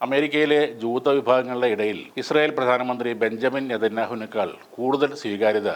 അമേരിക്കയിലെ ജൂത വിഭാഗങ്ങളുടെ ഇടയിൽ ഇസ്രായേൽ പ്രധാനമന്ത്രി ബെഞ്ചമിൻ നെതന്യാഹുവിനേക്കാൾ കൂടുതൽ സ്വീകാര്യത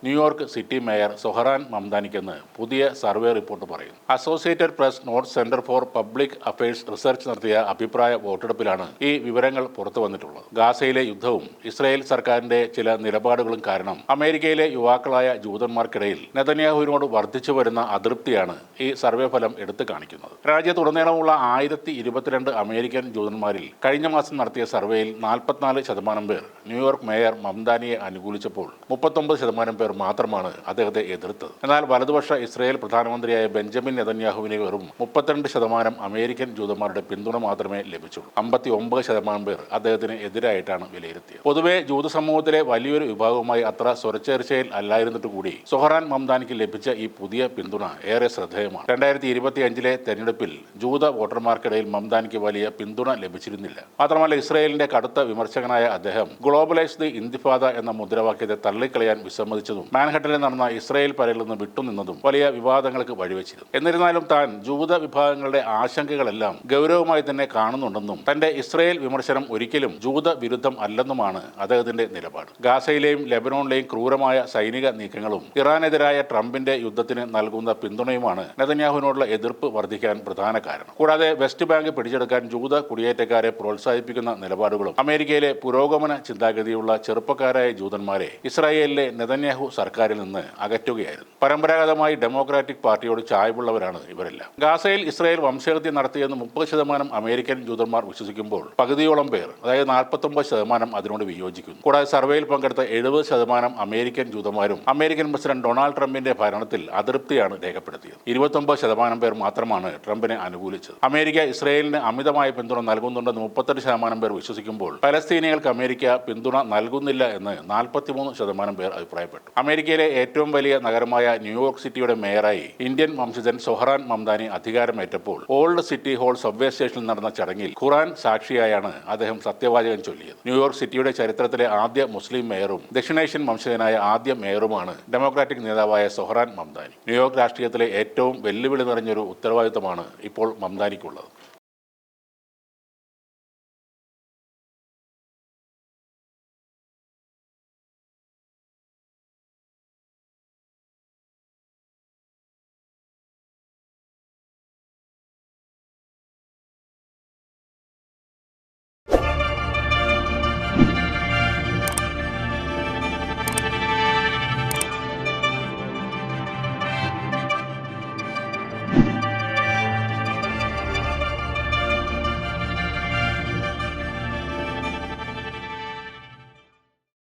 ന്യൂയോർക്ക് സിറ്റി മേയർ സൊഹറാൻ മംദാനിക്കെന്ന് പുതിയ സർവേ റിപ്പോർട്ട് പറയുന്നു. Associated press north centre for public affairs research നടത്തിയ അഭിപ്രായ വോട്ടെടുപ്പിലാണ് ഈ വിവരങ്ങൾ പുറത്തു വന്നിട്ടുള്ളത്. ഗാസയിലെ യുദ്ധവും ഇസ്രായേൽ സർക്കാരിന്റെ ചില നിലപാടുകളും കാരണം അമേരിക്കയിലെ യുവാക്കളായ ജൂതന്മാർക്കിടയിൽ നെതന്യാഹുവിനോട് വർദ്ധിച്ചു വരുന്ന അതൃപ്തിയാണ് ഈ സർവേ ഫലം എടുത്തു കാണിക്കുന്നത്. രാജ്യത്തുടനീളമുള്ള 1022 അമേരിക്കൻ ജൂതന്മാരിൽ കഴിഞ്ഞ മാസം നടത്തിയ സർവേയിൽ 44% പേർ ന്യൂയോർക്ക് മേയർ മംദാനിയെ അനുകൂലിച്ചപ്പോൾ 39% പേർ മാത്രമാണ് അദ്ദേഹത്തെ എതിർത്തത്. എന്നാൽ വലതുപക്ഷ ഇസ്രായേൽ പ്രധാനമന്ത്രിയായ ബെഞ്ചമിൻ നെതന്യാഹുവിന് വെറും 32% അമേരിക്കൻ ജൂതന്മാരുടെ പിന്തുണ മാത്രമേ ലഭിച്ചുള്ളൂ. 59% പേർ അദ്ദേഹത്തിന് എതിരായിട്ടാണ് വിലയിരുത്തിയത്. പൊതുവെ ജൂത സമൂഹത്തിലെ വലിയൊരു വിഭാഗവുമായി അത്ര സ്വരച്ചേർച്ചയിൽ അല്ലായിരുന്നിട്ട് കൂടി സൊഹറാൻ മംദാനിക്ക് ലഭിച്ച ഈ പുതിയ പിന്തുണ ഏറെ ശ്രദ്ധേയമാണ്. 2025 തെരഞ്ഞെടുപ്പിൽ ജൂത വോട്ടർമാർക്കിടയിൽ മംദാനിക്ക് വലിയ പിന്തുണ ലഭിച്ചിരുന്നില്ല. മാത്രമല്ല ഇസ്രായേലിന്റെ കടുത്ത വിമർശകനായ അദ്ദേഹം ഗ്ലോബലൈസ് ദി ഇന്തിഫാദ എന്ന മുദ്രാവാക്യത്തെ തള്ളിക്കളയാൻ വിസമ്മതിച്ചതും മാൻഹട്ടനിൽ നടന്ന ഇസ്രായേൽ പരേഡിൽ നിന്ന് വിട്ടുനിന്നതും വലിയ വിവാദങ്ങൾക്ക് വഴിവെച്ചിരുന്നു. എന്നിരുന്നാലും താൻ ജൂത വിഭാഗങ്ങളുടെ ആശങ്കകളെല്ലാം ഗൗരവമായി തന്നെ കാണുന്നുണ്ടെന്നും തന്റെ ഇസ്രായേൽ വിമർശനം ഒരിക്കലും ജൂത വിരുദ്ധം അല്ലെന്നുമാണ് അദ്ദേഹത്തിന്റെ നിലപാട്. ഗാസയിലെയും ലെബനോണിലെയും ക്രൂരമായ സൈനിക നീക്കങ്ങളും ഇറാനെതിരായ ട്രംപിന്റെ യുദ്ധത്തിന് നൽകുന്ന പിന്തുണയുമാണ് നെതന്യാഹുവിനോടുള്ള എതിർപ്പ് വർദ്ധിക്കാൻ പ്രധാന കാരണം. കൂടാതെ വെസ്റ്റ് ബാങ്ക് പിടിച്ചെടുക്കാൻ ജൂത കുടിയേറ്റക്കാരെ പ്രോത്സാഹിപ്പിക്കുന്ന നിലപാടുകളും അമേരിക്കയിലെ പുരോഗമന ചിന്താഗതിയുള്ള ചെറുപ്പക്കാരായ ജൂതന്മാരെ ഇസ്രായേലിലെ നെതന്യാഹു സർക്കാരിൽ നിന്ന് അകറ്റുകയായിരുന്നു. പരമ്പരാഗതമായി ഡെമോക്രാറ്റിക് പാർട്ടിയോട് ചായ്വുള്ളവരാണ് ഇവരെല്ലാം. ഗാസയിൽ ഇസ്രായേൽ വംശഹത്യ നടത്തിയെന്ന് 30% അമേരിക്കൻ ജൂതന്മാർ വിശ്വസിക്കുമ്പോൾ പകുതിയോളം പേർ, അതായത് 49% അതിനോട് വിയോജിക്കുന്നു. കൂടാതെ സർവേയിൽ പങ്കെടുത്ത 70% അമേരിക്കൻ ജൂതന്മാരും അമേരിക്കൻ പ്രസിഡന്റ് ഡൊണാൾഡ് ട്രംപിന്റെ ഭരണത്തിൽ അതൃപ്തിയാണ് രേഖപ്പെടുത്തിയത്. 29% പേർ മാത്രമാണ് ട്രംപിനെ അനുകൂലിച്ചത്. അമേരിക്ക ഇസ്രായേലിന് അമിതമായ പിന്തുണ നൽകുന്നുണ്ടെന്ന് 38% പേർ വിശ്വസിക്കുമ്പോൾ പലസ്തീനികൾക്ക് അമേരിക്ക പിന്തുണ നൽകുന്നില്ല എന്ന് 43% പേർ അഭിപ്രായപ്പെട്ടു. അമേരിക്കയിലെ ഏറ്റവും വലിയ നഗരമായ ന്യൂയോർക്ക് സിറ്റിയുടെ മേയറായി ഇന്ത്യൻ വംശജൻ സൊഹറാൻ മംദാനി അധികാരമേറ്റപ്പോൾ ഓൾഡ് സിറ്റി ഹോൾ സബ്വേ സ്റ്റേഷനിൽ നടന്ന ചടങ്ങിൽ ഖുറാൻ സാക്ഷിയായാണ് അദ്ദേഹം സത്യവാചകം ചൊല്ലിയത്. ന്യൂയോർക്ക് സിറ്റിയുടെ ചരിത്രത്തിലെ ആദ്യ മുസ്ലിം മേയറും ദക്ഷിണേഷ്യൻ വംശജനായ ആദ്യ മേയറുമാണ് ഡെമോക്രാറ്റിക് നേതാവായ സൊഹറാൻ മംദാനി. ന്യൂയോർക്ക് രാഷ്ട്രീയത്തിലെ ഏറ്റവും വെല്ലുവിളി നിറഞ്ഞൊരു ഉത്തരവാദിത്തമാണ് ഇപ്പോൾ മംദാനിക്കുള്ളത്.